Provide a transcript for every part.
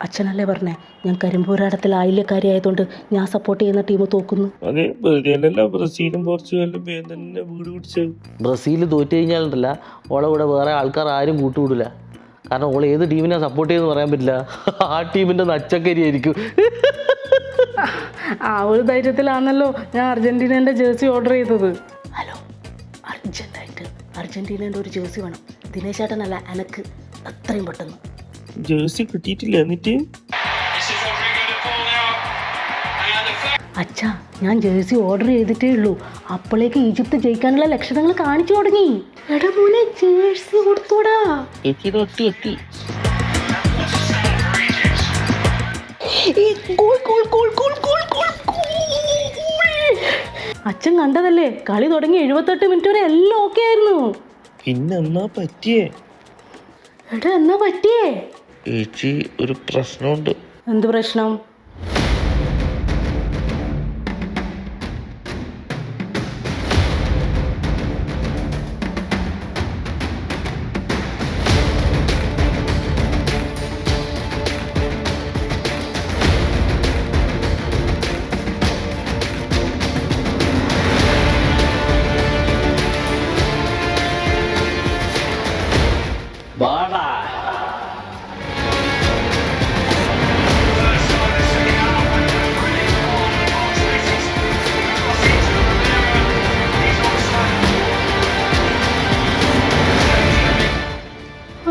അച്ഛനല്ലേ പറഞ്ഞേ ഞാൻ കരിമ്പൂരാടത്തിൽ ആയില്യക്കാരി ആയതുകൊണ്ട് ഞാൻ സപ്പോർട്ട് ചെയ്യുന്ന ടീം തോക്കുന്നു. അതെ, ബ്രസീലും പോർച്ചുഗലും തന്നെ വീട് പിടിച്ചത്. ബ്രസീൽ തോറ്റു കഴിഞ്ഞാലുണ്ടല്ല ഓളെ കൂടെ വേറെ ആൾക്കാർ ആരും കൂട്ടുകൂടില്ല. കാരണം ഓളെ ഏത് ടീമിനെ സപ്പോർട്ട് ചെയ്യുമെന്ന് പറയാൻ പറ്റില്ല. ആ ടീമിൻ്റെ നച്ചക്കരി ആയിരിക്കും. ആ ഒരു ധൈര്യത്തിലാണല്ലോ ഞാൻ അർജന്റീനേൻ്റെ ജേഴ്സി ഓർഡർ ചെയ്തത്. ഹലോ, അർജന്റായിട്ട് അർജന്റീനേൻ്റെ ഒരു ജേഴ്സി വേണം. ദിനേശ് ചേട്ടനല്ല, എനക്ക് എത്രയും പെട്ടെന്ന്. ജേഴ്സി കിട്ടിയിട്ടില്ല. എന്നിട്ട് അച്ഛാ, ഞാൻ ജേഴ്സി ഓർഡർ ചെയ്തിട്ടേ ഉള്ളൂ. അപ്പോഴേക്ക് ഈജിപ്ത് ജയിക്കാനുള്ള ലക്ഷണങ്ങൾ കാണിച്ചു തുടങ്ങി. എടാ മോനെ, ജേഴ്സി കൊടുത്തോടാ. എത്തി. അച്ഛൻ കണ്ടതല്ലേ, കളി തുടങ്ങി 78 മിനിറ്റ് വരെ എല്ലാം ഓക്കെ ആയിരുന്നു. പിന്നെ എന്നാ പറ്റിയേ? എടാ എന്നാ പറ്റിയേ? ചേച്ചി, ഒരു പ്രശ്നമുണ്ട്. എന്ത് പ്രശ്നം?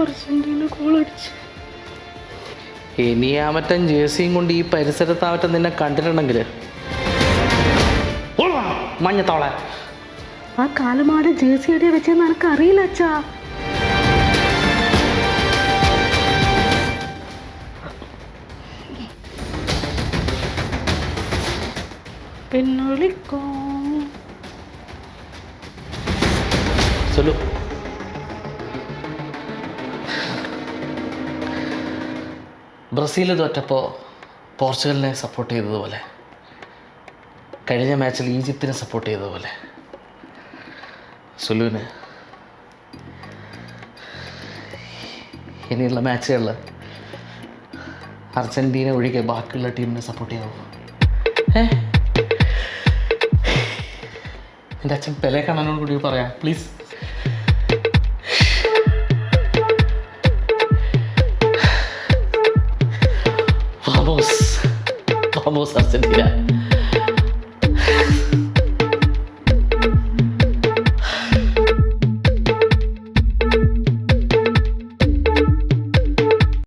അർജന്റീന ഗോൾ അടിച്ചു. ഇനി ആ മറ്റൻ ജേഴ്സിയും കൊണ്ട് ഈ പരിസരത്ത് ആ മറ്റം നിന്നെ കണ്ടിട്ടുണ്ടെങ്കിൽ മഞ്ഞത്തോളെ ആ കാലമാട് ജേഴ്സി എവിടെയാ വെച്ചെന്ന് എനിക്ക് അറിയില്ല അച്ഛാ. പിന്നൊളിക്കോ ചൊല്ലു. ബ്രസീൽ തോറ്റപ്പോൾ പോർച്ചുഗലിനെ സപ്പോർട്ട് ചെയ്തതുപോലെ, കഴിഞ്ഞ മാച്ചിൽ ഈജിപ്തിനെ സപ്പോർട്ട് ചെയ്തതുപോലെ സുലുവിന് ഇനിയുള്ള മാച്ചുകളിൽ അർജൻറ്റീന ഒഴികെ ബാക്കിയുള്ള ടീമിനെ സപ്പോർട്ട് ചെയ്യാവൂ. എൻ്റെ അച്ഛൻ പെലെ കാണാനോട് കൂടി പറയാം പ്ലീസ്. Vamos Argentina.